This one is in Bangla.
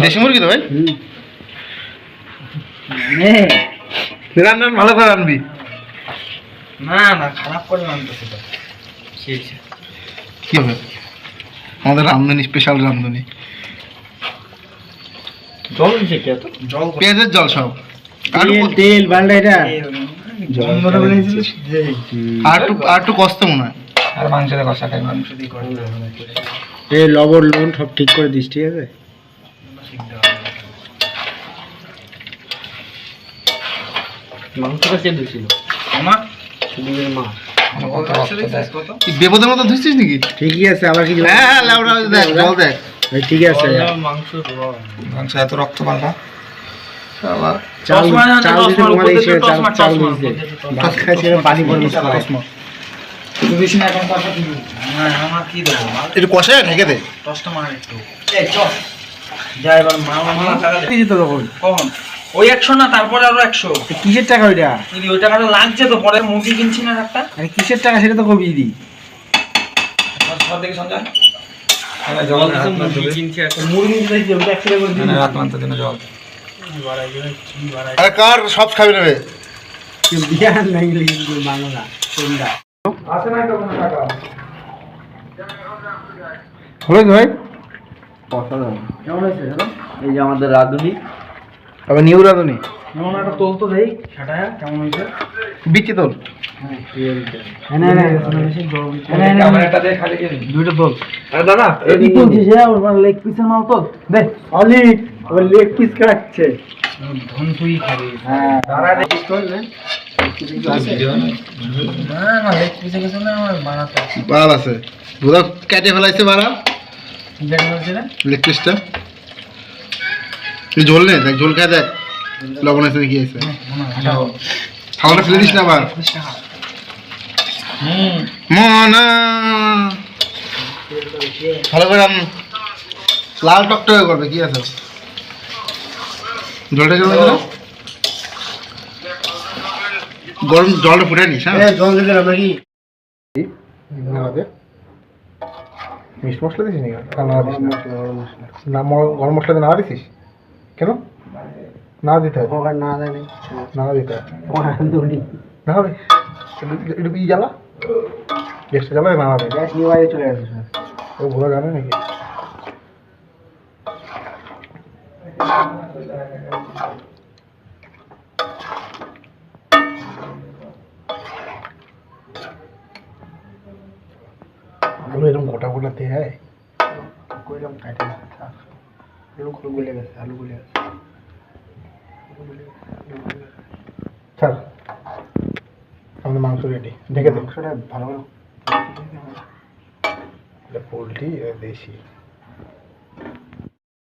দেশি মুরগি তো ভাই? রান্না ভালো করে রান্নবি। না না খারাপ করে রান্নতেছে তো কি হবে আমাদের রামধনি, স্পেশাল রামধনি। জল দিচ্ছে কে তো? জল পেঁয়াজের জল সব, তেল বান্ডা এটা আর একটু কষ্ট মনে হয়। আর মাংস দিয়ে কষা খাই, মাংস দিয়ে করে এই লবণ লবণ সব ঠিক করে দিস, ঠিক আছে? মাংসটা কে দিয়েছিল? আমার মা। বেপদের মতো ধুচ্ছিস নাকি? ঠিকই আছে, আবার কিছু? হ্যাঁ লাউডা দেখ, জল দেখ। ঠিক আছে। মাংস এত রক্ত পাল্টা। চাল চাল দিতে তোমার এই চাল দিতে ভাত খাইছে, পানি পড়ে একটু বেশি না এখন কষা দিবি। হ্যাঁ আমার কি দেবো? একটু কষায় ঢেকে দে। টসটা মার একটু। এই চল যা এবার মা টাকা দে। দিতে তখন কখন? ওই 100 না, তারপরে আরো 100। কিসের টাকা ওইটা? ওই টাকাটা লাগছে তো, পরে মুরগি কিনছি না একটা। আরে কিসের টাকা সেটা তো কবি দি। সব দেখে সঞ্জয় জল মুরগি কিনছি একটা, মুরগি কিনছি ওটা 100 টাকা করে দিন। রাত মানতে দিন জল বাড়াই দিবে, কি বাড়াই। আরে কার সব খাবি নেবে? বিয়ার নাই কিন্তু বাংলা কোনটা আছে না তো কোনো টাকা? হলো ভাই? কেমন হয়েছে দাদা? এই যে আমাদের রাঁধুনি, আবার নিউ রাঁধুনি কেমন একটা তোল তো দেই সেটা, কেমন হয়েছে? বিচি তোল। ক্যামেরাটা দে খালি কি দুইটা তোল। আরে দাদা এই বলছিস ওর লেগ পিসের মাল তো দে সলিড, ওর লেগ পিস কাটছে ধন তুই খাবি। হ্যাঁ দাঁড়া দেখিস তো না না লেগ পিসে কিছু না, আমার বানাতে বাল আছে, দুধ কেটে ফেলাইছে বাড়া কি জানি বলছে না লেগ পিসটা। তুই ঝোল নে, দেখ ঝোল খায় দেখ, লবণ আছে কি আছে। খাওয়াটা ফেলে দিস না আবার। মনা ভালো করে লাল টকটকে করবে, কি আছে জলটা কেমন আছে? গরম জলটা ফুটে নিস। হ্যাঁ জল দিতে নাকি মিষ্টি মশলা দিস নাকি? না গরম মশলা না দিছিস কেন? না দিতে হবে, না জানি না দিতে হবে দড়ি না হবে। একটু ই জ্বালা, গ্যাসটা জ্বালায় না হবে। গ্যাস নিয়ে বাইরে চলে আসবে স্যার। ও ঘোরা জানে নাকি? আলু এরকম গোটা গোটা দেয়, কইলাম কাটে না, আলু গুলে গেছে, আলু গুলে গেছে। স্যার আমাদের মাংস রেডি, দেখে দেখ। মাংসটা ভালো পোলট্রি দেশি।